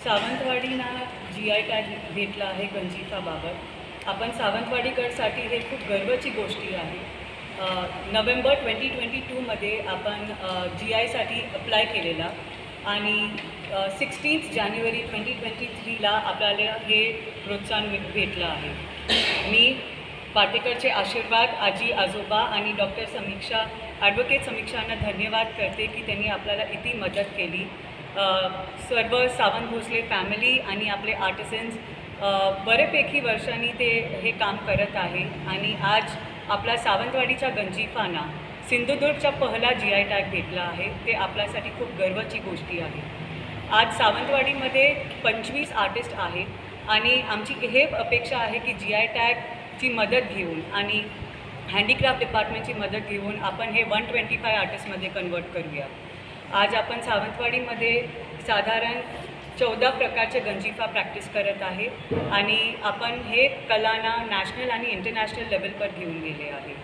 सावंतवाडीना GI tag भेटला आहे गंजिफाबाबत. आपण सावंतवाडी गडसाठी हे खूप गर्वाची गोष्टी आहे. नोव्हेंबर 2022मध्ये आपण GIसाठी अप्लाय केलेला आणि 16 जानेवारी 2023ला आपल्याला हे प्रोत्साहन भेटलं आहे. मी पाटेकरचे आशीर्वाद, आजी आजोबा आणि डॉक्टर समीक्षा, ॲडव्होकेट समीक्षांना धन्यवाद करते की त्यांनी आपल्याला इतकी मदत केली. सर्व सावंत भोसले फॅमिली आणि आपले आर्टिसन्स बरेपैकी वर्षांनी ते हे काम करत आहे आणि आज आपला सावंतवाडीच्या गंजिफांना सिंधुदुर्गचा पहिला GI टॅग भेटला आहे. ते आपल्यासाठी खूप गर्वाची गोष्टी आहे. आज सावंतवाडीमध्ये 25 आर्टिस्ट आहेत आणि आमची हे अपेक्षा आहे की GI टॅगची मदत घेऊन आणि हँडीक्राफ्ट डिपार्टमेंटची मदत घेऊन आपण हे 125 आर्टिस्टमध्ये कन्वर्ट करूया. आज आपण सावंतवाडीमध्ये साधारण 14 प्रकारचे गंजिफा प्रॅक्टिस करत आहे आणि आपण हे कलांना नॅशनल आणि इंटरनॅशनल लेवलवर घेऊन गेले आहे.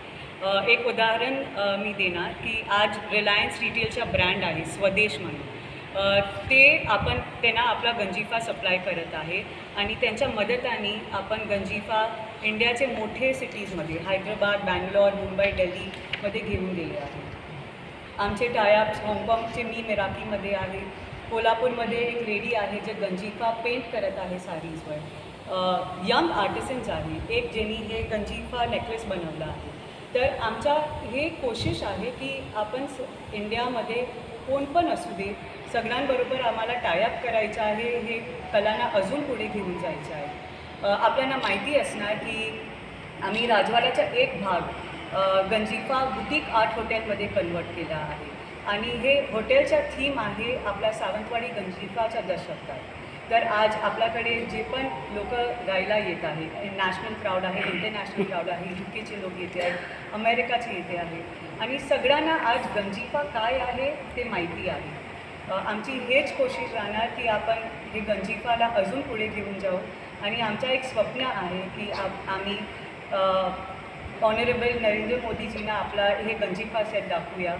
एक उदाहरण मी देणार की आज रिलायन्स रिटेलचा ब्रँड आहे स्वदेश म्हणून, ते आपण त्यांना आपला गंजिफा सप्लाय करत आहे आणि त्यांच्या मदताने आपण गंजिफा इंडियाचे मोठे सिटीजमध्ये हैदराबाद, बँगलोर, मुंबई, दिल्लीमध्ये घेऊन गेले आहे. आमचे टायअप्स हाँगकाँगचे मी मिराकीमध्ये आहे. कोल्हापूरमध्ये एक लेडी आहे जे गंजिफा पेंट करत आहे साडीजवर. यंग आर्टिसन्स आहे, एक ज्यांनी हे गंजिफा नेकलेस बनवला आहे. तर आमचा हे कोशिश आहे की आपण इंडियामध्ये कोण पण असू दे, सगळ्यांबरोबर आम्हाला टायअप करायचं आहे, हे कलांना अजून पुढे घेऊन जायचं आहे. आपल्याला माहिती असणार की आम्ही राजवाड्याचा एक भाग गंजिफा बुटीक आर्ट हॉटेलमध्ये कन्वर्ट केला आहे आणि हे हॉटेलचा थीम आहे आपला सावंतवाडी गंजिफाचा दशकता. तर आज आपल्याकडे जे पण लोक राहायला येत आहे, नॅशनल क्राऊड आहे, इंटरनॅशनल क्राऊड आहे, UKचे लोक येते आहेत, अमेरिकाचे येते आहे आणि सगळ्यांना आज गंजिफा काय आहे ते माहिती आहे. आमची हेच कोशिश राहणार की आपण हे गंजिफाला अजून पुढे घेऊन जाऊ आणि आमचा एक स्वप्न आहे की आम्ही ऑनरेबल नरेंद्र मोदीजींना आपला हे गंजिफा सेट दाखवूया.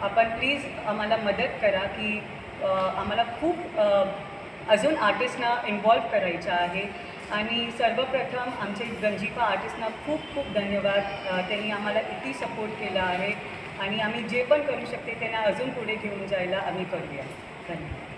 आपण प्लीज आम्हाला मदत करा की आम्हाला खूप अजून आर्टिस्टना इन्व्हॉल्व करायचं आहे आणि सर्वप्रथम आमचे गंजिफा आर्टिस्टना खूप खूप धन्यवाद. त्यांनी आम्हाला किती सपोर्ट केला आहे आणि आम्ही जे पण करू शकते त्यांना अजून पुढे घेऊन जायला आम्ही करूया. धन्यवाद.